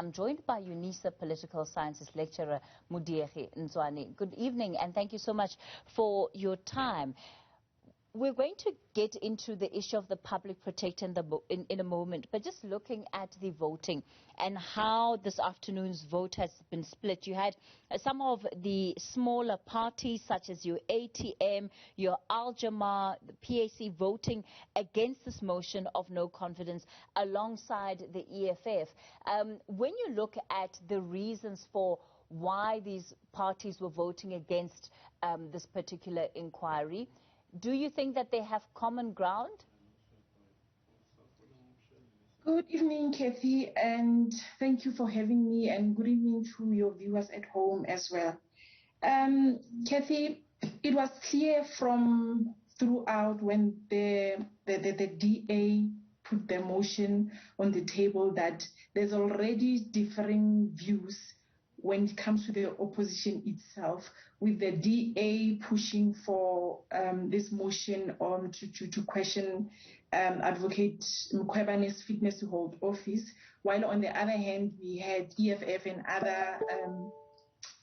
I'm joined by UNISA Political Sciences lecturer Mudiegi Nzwane. Good evening and thank you so much for your time. We're going to get into the issue of the public protector in a moment, but just looking at the voting and how this afternoon's vote has been split. You had some of the smaller parties such as your ATM, your Al-Jamaa, the PAC voting against this motion of no confidence alongside the EFF. When you look at the reasons for why these parties were voting against this particular inquiry, do you think that they have common ground? Good evening, Kathy, and thank you for having me, and good evening to your viewers at home as well. Kathy, it was clear from throughout when the DA put the motion on the table that there's already differing views when it comes to the opposition itself, with the DA pushing for this motion to question Advocate Mkhwebane's fitness to hold office, while on the other hand we had EFF and other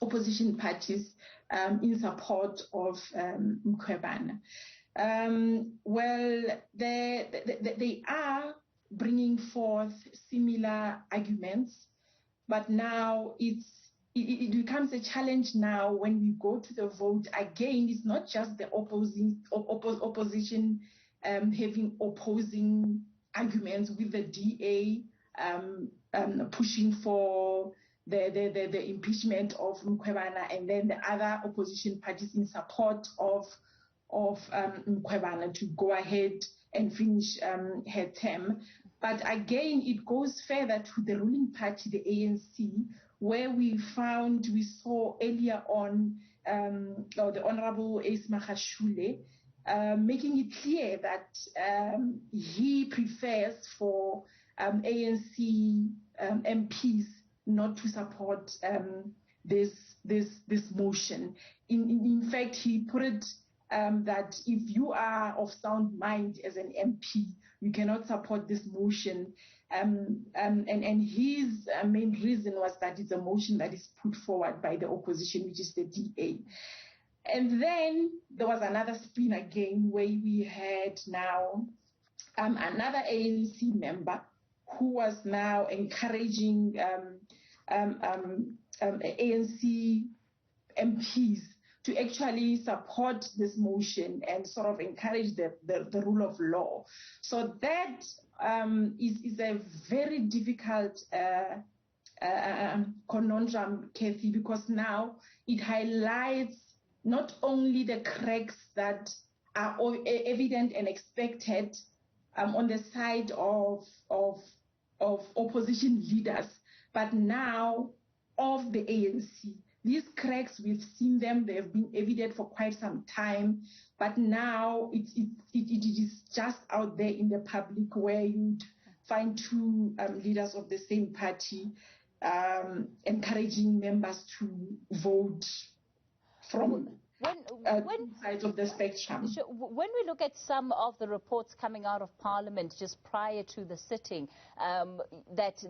opposition parties in support of Mkhwebane. Well, they are bringing forth similar arguments, but now it becomes a challenge now when we go to the vote. Again, it's not just the opposition having opposing arguments with the DA pushing for the impeachment of Mkhwebane, and then the other opposition parties in support of Mkhwebane to go ahead and finish her term. But again, it goes further to the ruling party, the ANC, where we saw earlier on the Honorable Ace Magashule making it clear that he prefers for ANC MPs not to support this motion. In fact, he put it that if you are of sound mind as an MP, you cannot support this motion. And his main reason was that it's a motion that is put forward by the opposition, which is the DA. And then there was another spin again, where we had now another ANC member who was now encouraging ANC MPs to actually support this motion and sort of encourage the rule of law. So that is a very difficult conundrum, Kathy, because now it highlights not only the cracks that are evident and expected on the side of opposition leaders, but now of the ANC. These cracks, we've seen them, they have been evident for quite some time, but now it is just out there in the public, where you'd find two leaders of the same party encouraging members to vote from sides of the spectrum. Sure. When we look at some of the reports coming out of Parliament just prior to the sitting, that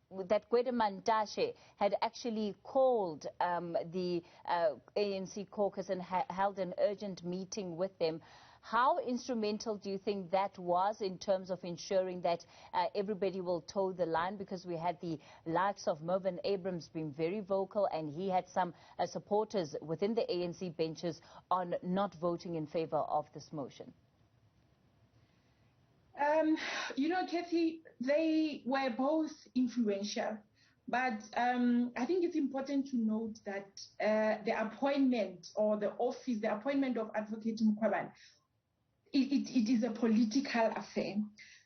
Mkhwebane had actually called the ANC caucus and held an urgent meeting with them. How instrumental do you think that was in terms of ensuring that everybody will toe the line? Because we had the likes of Mervyn Abrams being very vocal, and he had some supporters within the ANC benches on not voting in favour of this motion. You know, Kathy, they were both influential, but I think it's important to note that the appointment or the office, the appointment of Advocate Mkhwebane, it is a political affair.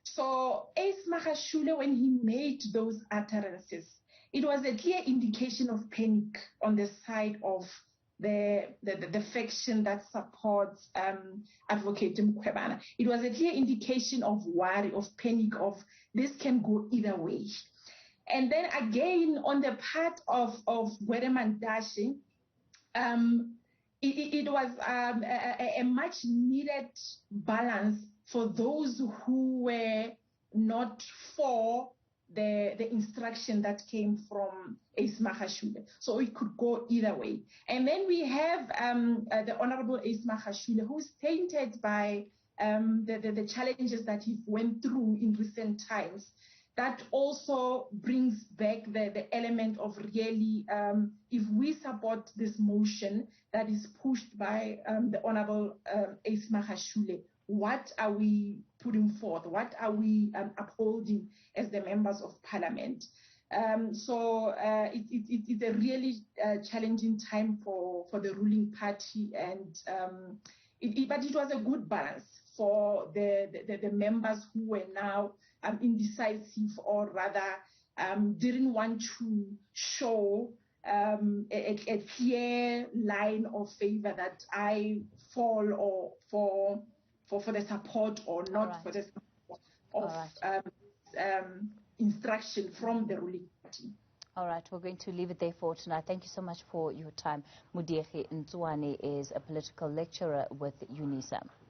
So Ace Magashule, when he made those utterances, it was a clear indication of panic on the side of the faction that supports Advocate Mkhwebane. It was a clear indication of worry, of panic, of this can go either way. And then again, on the part of Mkhwebane, it was a much needed balance for those who were not for the instruction that came from Ace Magashule. So it could go either way. And then we have the Honorable Ace Magashule, who's tainted by the challenges that he went through in recent times. That also brings back the element of really, if we support this motion that is pushed by the Honorable Ace Magashule, what are we putting forth? What are we upholding as the members of parliament? So it's a really challenging time for the ruling party, and but it was a good balance for the members who were now indecisive, or rather didn't want to show a clear line of favor that I fall or for the support or not for the support of instruction from the ruling party. All right, we're going to leave it there for tonight. Thank you so much for your time. Mudiehi Ntswane is a political lecturer with UNISA.